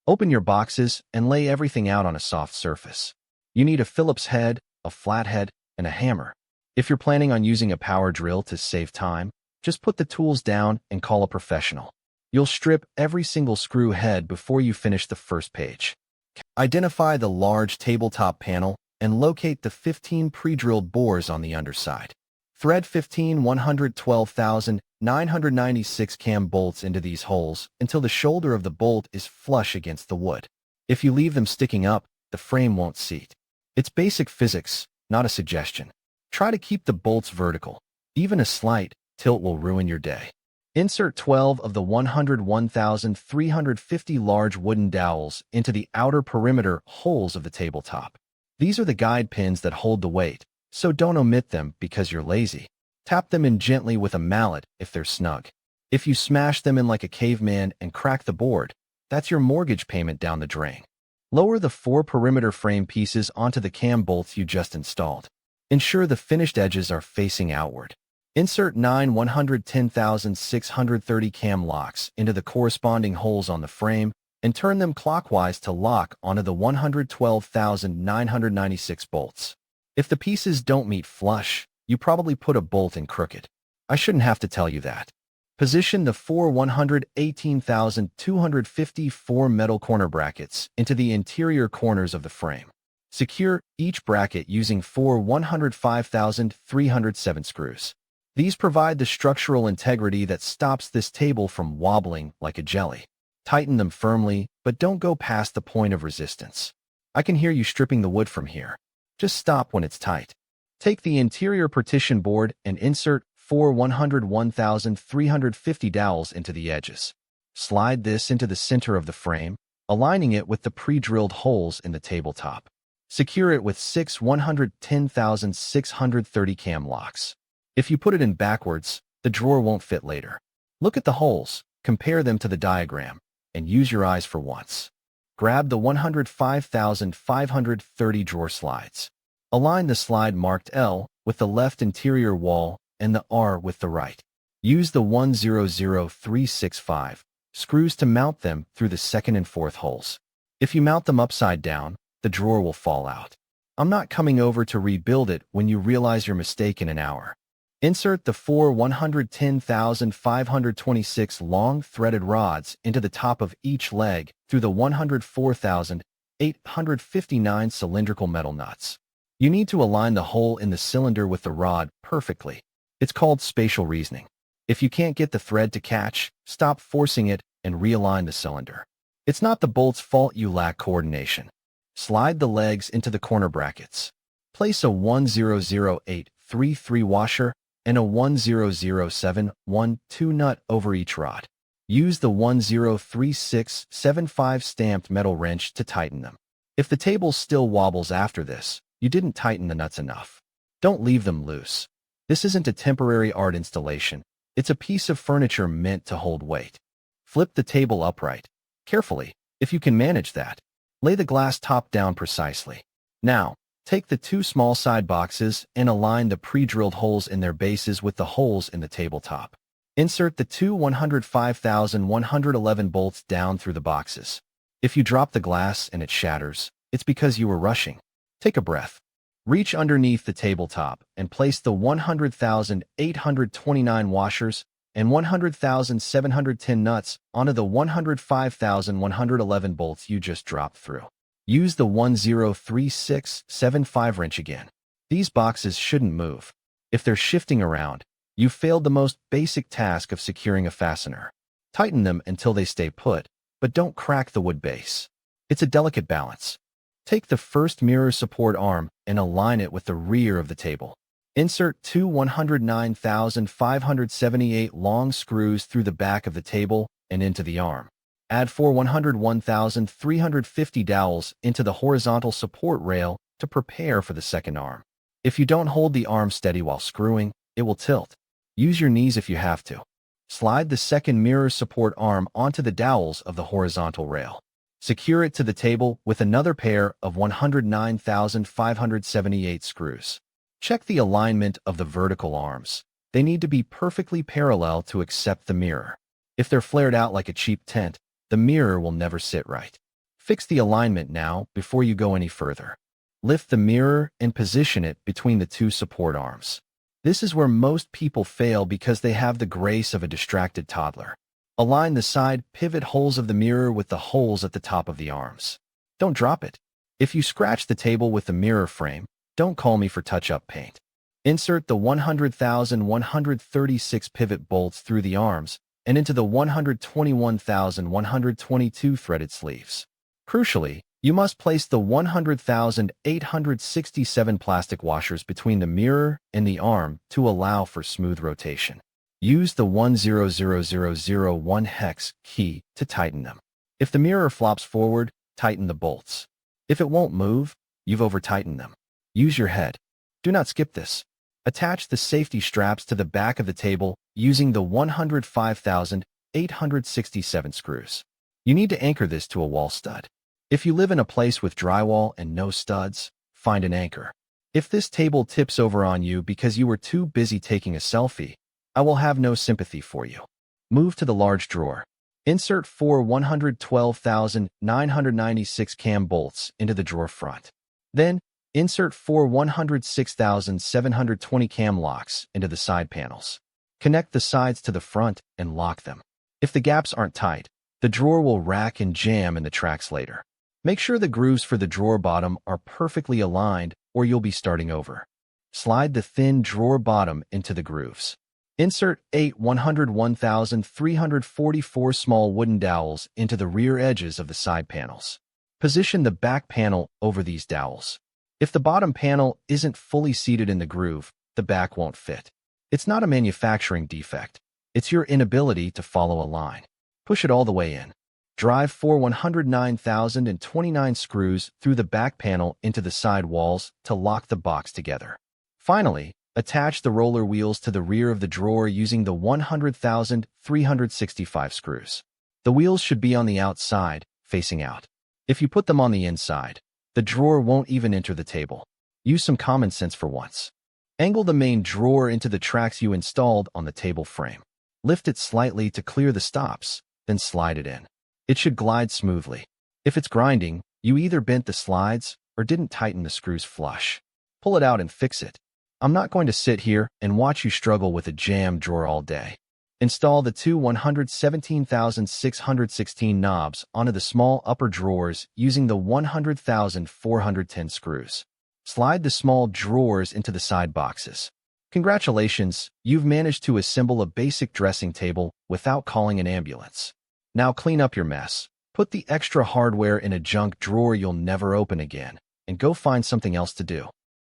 Open your boxes and lay everything out on a soft surface. You need a Phillips head, a flathead, and a hammer. If you're planning on using a power drill to save time, just put the tools down and call a professional. You'll strip every single screw head before you finish the first page. Identify the large tabletop panel and locate the 15 pre-drilled bores on the underside. Thread 15 112,996 cam bolts into these holes until the shoulder of the bolt is flush against the wood. If you leave them sticking up, the frame won't seat. It's basic physics, not a suggestion. Try to keep the bolts vertical. Even a slight tilt will ruin your day. Insert 12 of the 101,350 large wooden dowels into the outer perimeter holes of the tabletop. These are the guide pins that hold the weight, so don't omit them because you're lazy. Tap them in gently with a mallet if they're snug. If you smash them in like a caveman and crack the board, that's your mortgage payment down the drain. Lower the 4 perimeter frame pieces onto the cam bolts you just installed. Ensure the finished edges are facing outward. Insert 9 110,630 cam locks into the corresponding holes on the frame and turn them clockwise to lock onto the 112,996 bolts. If the pieces don't meet flush, you probably put a bolt in crooked. I shouldn't have to tell you that. Position the 4 118,254 metal corner brackets into the interior corners of the frame. Secure each bracket using 4 105,307 screws. These provide the structural integrity that stops this table from wobbling like a jelly. Tighten them firmly, but don't go past the point of resistance. I can hear you stripping the wood from here. Just stop when it's tight. Take the interior partition board and insert 4 101,350 dowels into the edges. Slide this into the center of the frame, aligning it with the pre-drilled holes in the tabletop. Secure it with 6 110,630 cam locks. If you put it in backwards, the drawer won't fit later. Look at the holes, compare them to the diagram, and use your eyes for once. Grab the 105,530 drawer slides. Align the slide marked L with the left interior wall and the R with the right. Use the 100365 screws to mount them through the second and fourth holes. If you mount them upside down, the drawer will fall out. I'm not coming over to rebuild it when you realize your mistake in an hour. Insert the 4 110,526 long threaded rods into the top of each leg through the 104,859 cylindrical metal nuts. You need to align the hole in the cylinder with the rod perfectly. It's called spatial reasoning. If you can't get the thread to catch, stop forcing it and realign the cylinder. It's not the bolt's fault you lack coordination. Slide the legs into the corner brackets. Place a 100833 washer and a 100712 nut over each rod. Use the 103675 stamped metal wrench to tighten them. If the table still wobbles after this, you didn't tighten the nuts enough. Don't leave them loose. This isn't a temporary art installation. It's a piece of furniture meant to hold weight. Flip the table upright. Carefully, if you can manage that. Lay the glass top down precisely. Now, take the 2 small side boxes and align the pre-drilled holes in their bases with the holes in the tabletop. Insert the 2 105,111 bolts down through the boxes. If you drop the glass and it shatters, it's because you were rushing. Take a breath. Reach underneath the tabletop and place the 100,829 washers and 100,710 nuts onto the 105,111 bolts you just dropped through. Use the 103675 wrench again. These boxes shouldn't move. If they're shifting around, you failed the most basic task of securing a fastener. Tighten them until they stay put, but don't crack the wood base. It's a delicate balance. Take the first mirror support arm and align it with the rear of the table. Insert 2 109,578 long screws through the back of the table and into the arm. Add 4 101,350 dowels into the horizontal support rail to prepare for the second arm. If you don't hold the arm steady while screwing, it will tilt. Use your knees if you have to. Slide the second mirror support arm onto the dowels of the horizontal rail. Secure it to the table with another pair of 109,578 screws. Check the alignment of the vertical arms. They need to be perfectly parallel to accept the mirror. If they're flared out like a cheap tent, the mirror will never sit right. Fix the alignment now before you go any further. Lift the mirror and position it between the two support arms. This is where most people fail because they have the grace of a distracted toddler. Align the side pivot holes of the mirror with the holes at the top of the arms. Don't drop it. If you scratch the table with the mirror frame, don't call me for touch-up paint. Insert the 100,136 pivot bolts through the arms and into the 121,122 threaded sleeves. Crucially, you must place the 100,867 plastic washers between the mirror and the arm to allow for smooth rotation. Use the 100001 hex key to tighten them. If the mirror flops forward, tighten the bolts. If it won't move, you've over-tightened them. Use your head. Do not skip this. Attach the safety straps to the back of the table using the 105,867 screws. You need to anchor this to a wall stud. If you live in a place with drywall and no studs, find an anchor. If this table tips over on you because you were too busy taking a selfie, I will have no sympathy for you. Move to the large drawer. Insert 4 112,996 cam bolts into the drawer front. Then, insert 4 106,720 cam locks into the side panels. Connect the sides to the front and lock them. If the gaps aren't tight, the drawer will rack and jam in the tracks later. Make sure the grooves for the drawer bottom are perfectly aligned or you'll be starting over. Slide the thin drawer bottom into the grooves. Insert 8 101,344 small wooden dowels into the rear edges of the side panels. Position the back panel over these dowels. If the bottom panel isn't fully seated in the groove, the back won't fit. It's not a manufacturing defect. It's your inability to follow a line. Push it all the way in. Drive 4 109,029 screws through the back panel into the side walls to lock the box together. Finally, attach the roller wheels to the rear of the drawer using the 100,365 screws. The wheels should be on the outside, facing out. If you put them on the inside, the drawer won't even enter the table. Use some common sense for once. Angle the main drawer into the tracks you installed on the table frame. Lift it slightly to clear the stops, then slide it in. It should glide smoothly. If it's grinding, you either bent the slides or didn't tighten the screws flush. Pull it out and fix it. I'm not going to sit here and watch you struggle with a jammed drawer all day. Install the two 117,616 knobs onto the small upper drawers using the 100,410 screws. Slide the small drawers into the side boxes. Congratulations, you've managed to assemble a basic dressing table without calling an ambulance. Now clean up your mess, put the extra hardware in a junk drawer you'll never open again, and go find something else to do.